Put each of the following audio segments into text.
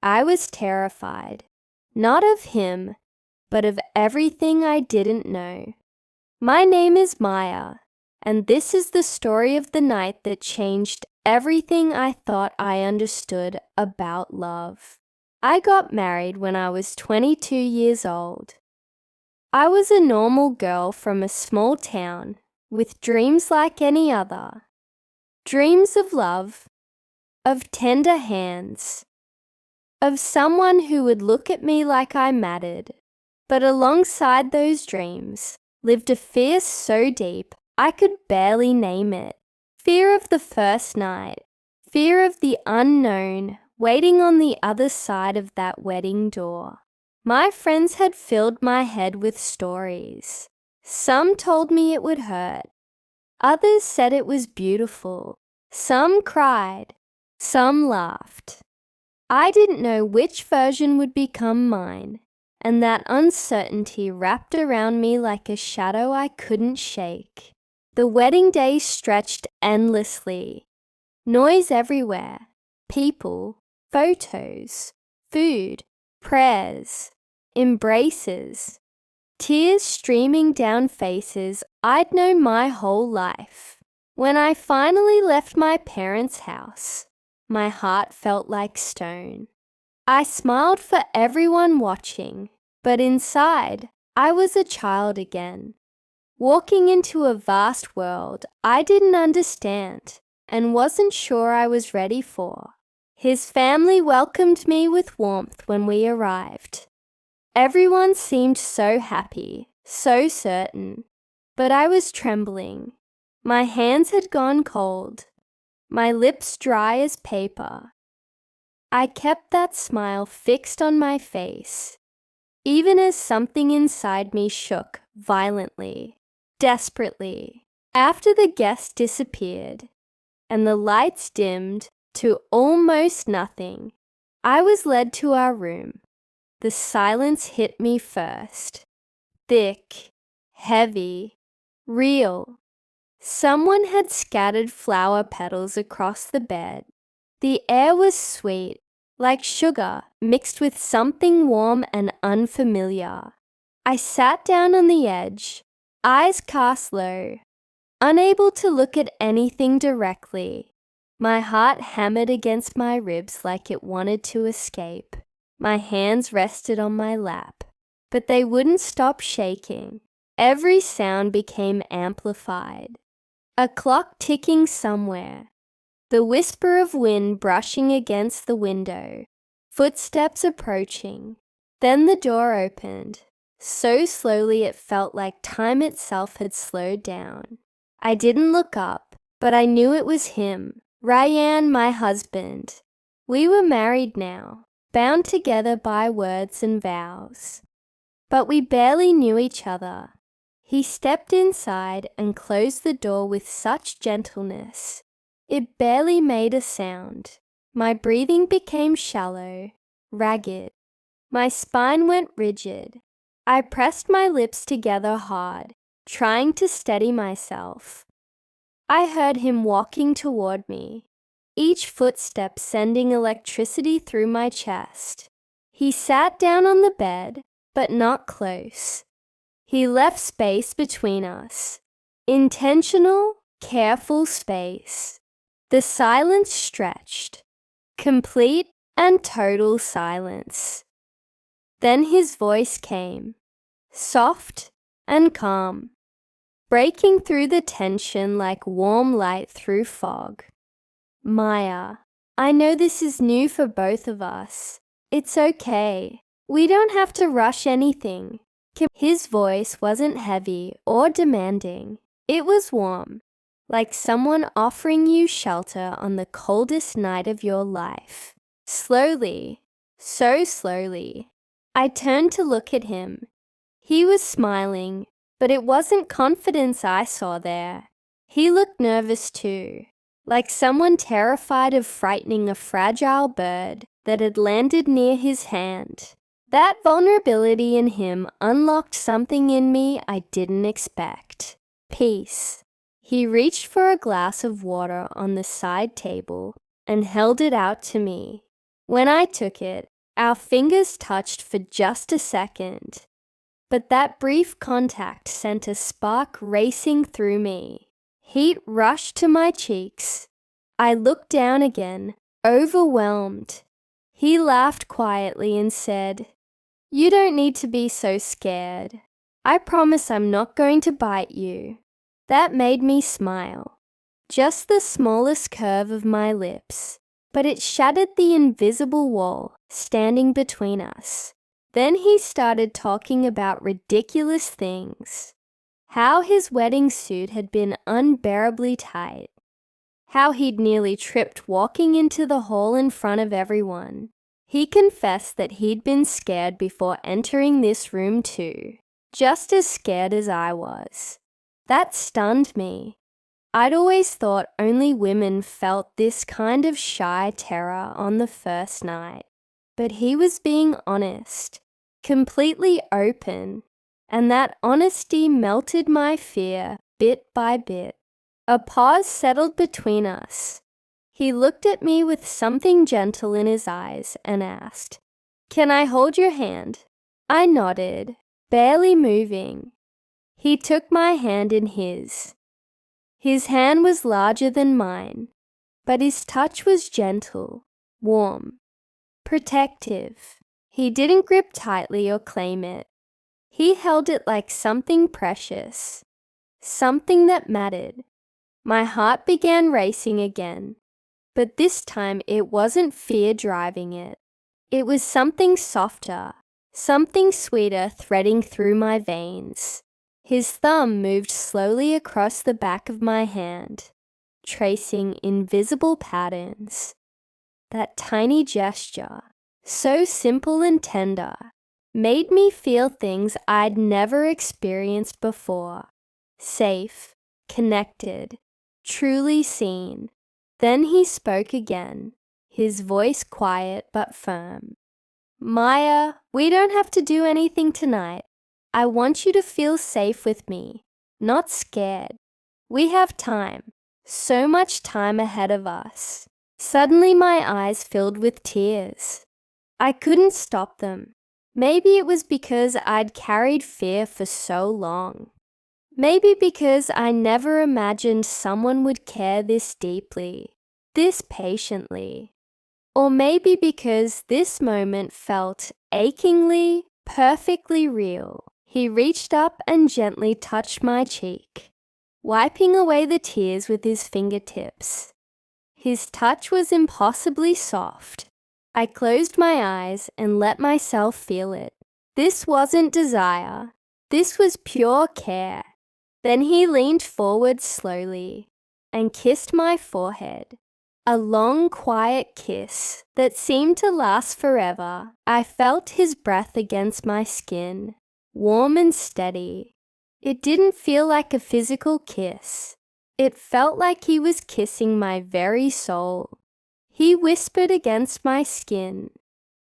I was terrified, not of him, but of everything I didn't know. My name is Maya, and this is the story of the night that changed everything I thought I understood about love. I got married when I was 22 years old. I was a normal girl from a small town with dreams like any other. Dreams of love, of tender hands, of someone who would look at me like I mattered. But alongside those dreams lived a fear so deep I could barely name it. Fear of the first night, fear of the unknown waiting on the other side of that wedding door. My friends had filled my head with stories. Some told me it would hurt. Others said it was beautiful. Some cried. Some laughed. I didn't know which version would become mine, and that uncertainty wrapped around me like a shadow I couldn't shake. The wedding day stretched endlessly. Noise everywhere. People, photos, food, prayers, embraces, tears streaming down faces I'd known my whole life. When I finally left my parents' house, my heart felt like stone. I smiled for everyone watching, but inside, I was a child again, walking into a vast world I didn't understand and wasn't sure I was ready for. His family welcomed me with warmth when we arrived. Everyone seemed so happy, so certain, but I was trembling. My hands had gone cold, my lips dry as paper. I kept that smile fixed on my face, even as something inside me shook violently, desperately. After the guests disappeared and the lights dimmed to almost nothing, I was led to our room. The silence hit me first. Thick, heavy, real. Someone had scattered flower petals across the bed. The air was sweet, like sugar mixed with something warm and unfamiliar. I sat down on the edge, eyes cast low, unable to look at anything directly. My heart hammered against my ribs like it wanted to escape. My hands rested on my lap, but they wouldn't stop shaking. Every sound became amplified. A clock ticking somewhere, the whisper of wind brushing against the window, footsteps approaching. Then the door opened, so slowly it felt like time itself had slowed down. I didn't look up, but I knew it was him, Ryan, my husband. We were married now, bound together by words and vows. But we barely knew each other. He stepped inside and closed the door with such gentleness. It barely made a sound. My breathing became shallow, ragged. My spine went rigid. I pressed my lips together hard, trying to steady myself. I heard him walking toward me, each footstep sending electricity through my chest. He sat down on the bed, but not close. He left space between us. Intentional, careful space. The silence stretched. Complete and total silence. Then his voice came, soft and calm, breaking through the tension like warm light through fog. Maya, I know this is new for both of us. It's okay. We don't have to rush anything. His voice wasn't heavy or demanding. It was warm, like someone offering you shelter on the coldest night of your life. Slowly, so slowly, I turned to look at him. He was smiling, but it wasn't confidence I saw there. He looked nervous too, like someone terrified of frightening a fragile bird that had landed near his hand. That vulnerability in him unlocked something in me I didn't expect. Peace. He reached for a glass of water on the side table and held it out to me. When I took it, our fingers touched for just a second. But that brief contact sent a spark racing through me. Heat rushed to my cheeks. I looked down again, overwhelmed. He laughed quietly and said, "You don't need to be so scared. I promise I'm not going to bite you." That made me smile. Just the smallest curve of my lips, but it shattered the invisible wall standing between us. Then he started talking about ridiculous things. How his wedding suit had been unbearably tight. How he'd nearly tripped walking into the hall in front of everyone. He confessed that he'd been scared before entering this room too, just as scared as I was. That stunned me. I'd always thought only women felt this kind of shy terror on the first night. But he was being honest, completely open, and that honesty melted my fear bit by bit. A pause settled between us. He looked at me with something gentle in his eyes and asked, "Can I hold your hand?" I nodded, barely moving. He took my hand in his. His hand was larger than mine, but his touch was gentle, warm, protective. He didn't grip tightly or claim it. He held it like something precious, something that mattered. My heart began racing again, but this time it wasn't fear driving it. It was something softer, something sweeter threading through my veins. His thumb moved slowly across the back of my hand, tracing invisible patterns. That tiny gesture, so simple and tender, made me feel things I'd never experienced before. Safe, connected, truly seen. Then he spoke again, his voice quiet but firm. "Maya, we don't have to do anything tonight. I want you to feel safe with me, not scared. We have time, so much time ahead of us." Suddenly my eyes filled with tears. I couldn't stop them. Maybe it was because I'd carried fear for so long. Maybe because I never imagined someone would care this deeply, this patiently. Or maybe because this moment felt achingly, perfectly real. He reached up and gently touched my cheek, wiping away the tears with his fingertips. His touch was impossibly soft. I closed my eyes and let myself feel it. This wasn't desire. This was pure care. Then he leaned forward slowly and kissed my forehead. A long, quiet kiss that seemed to last forever. I felt his breath against my skin, warm and steady. It didn't feel like a physical kiss. It felt like he was kissing my very soul. He whispered against my skin,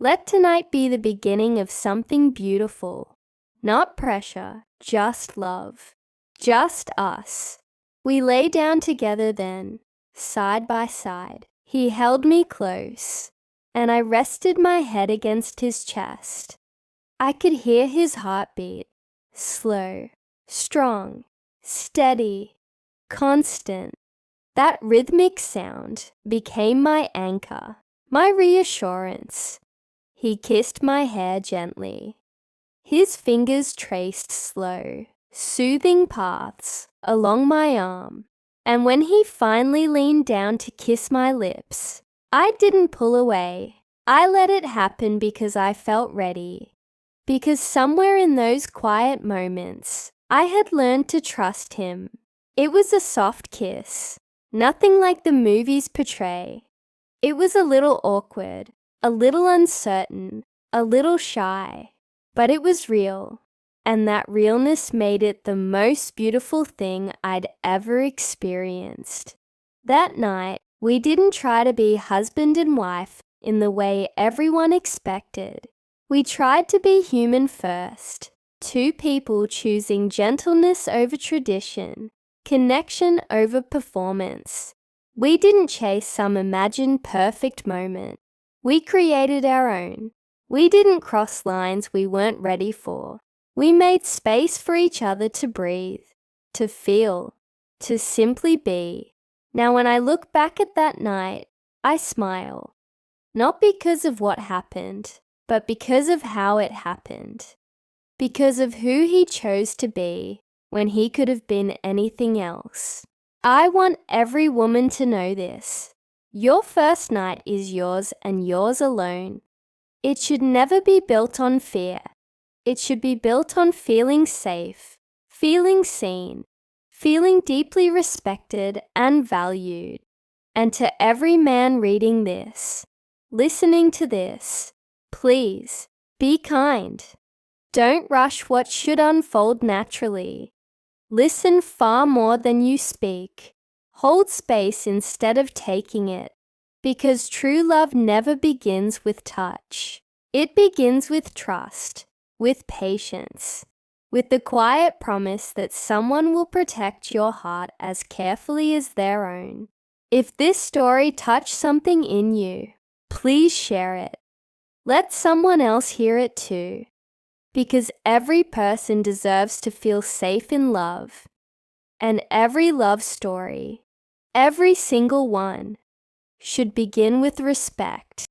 "Let tonight be the beginning of something beautiful. Not pressure, just love. Just us." We lay down together then, side by side. He held me close, and I rested my head against his chest. I could hear his heartbeat, slow, strong, steady, constant. That rhythmic sound became my anchor, my reassurance. He kissed my hair gently. His fingers traced slow, soothing paths along my arm. And when he finally leaned down to kiss my lips, I didn't pull away. I let it happen because I felt ready. Because somewhere in those quiet moments, I had learned to trust him. It was a soft kiss. Nothing like the movies portray. It was a little awkward, a little uncertain, a little shy, but it was real, and that realness made it the most beautiful thing I'd ever experienced. That night, we didn't try to be husband and wife in the way everyone expected. We tried to be human first, two people choosing gentleness over tradition, connection over performance. We didn't chase some imagined perfect moment. We created our own. We didn't cross lines we weren't ready for. We made space for each other to breathe, to feel, to simply be. Now when I look back at that night, I smile. Not because of what happened, but because of how it happened. Because of who he chose to be when he could have been anything else. I want every woman to know this. Your first night is yours and yours alone. It should never be built on fear. It should be built on feeling safe, feeling seen, feeling deeply respected and valued. And to every man reading this, listening to this, please be kind. Don't rush what should unfold naturally. Listen far more than you speak. Hold space instead of taking it, because true love never begins with touch. It begins with trust, with patience, with the quiet promise that someone will protect your heart as carefully as their own. If this story touched something in you, please share it. Let someone else hear it too, because every person deserves to feel safe in love, and every love story, every single one, should begin with respect.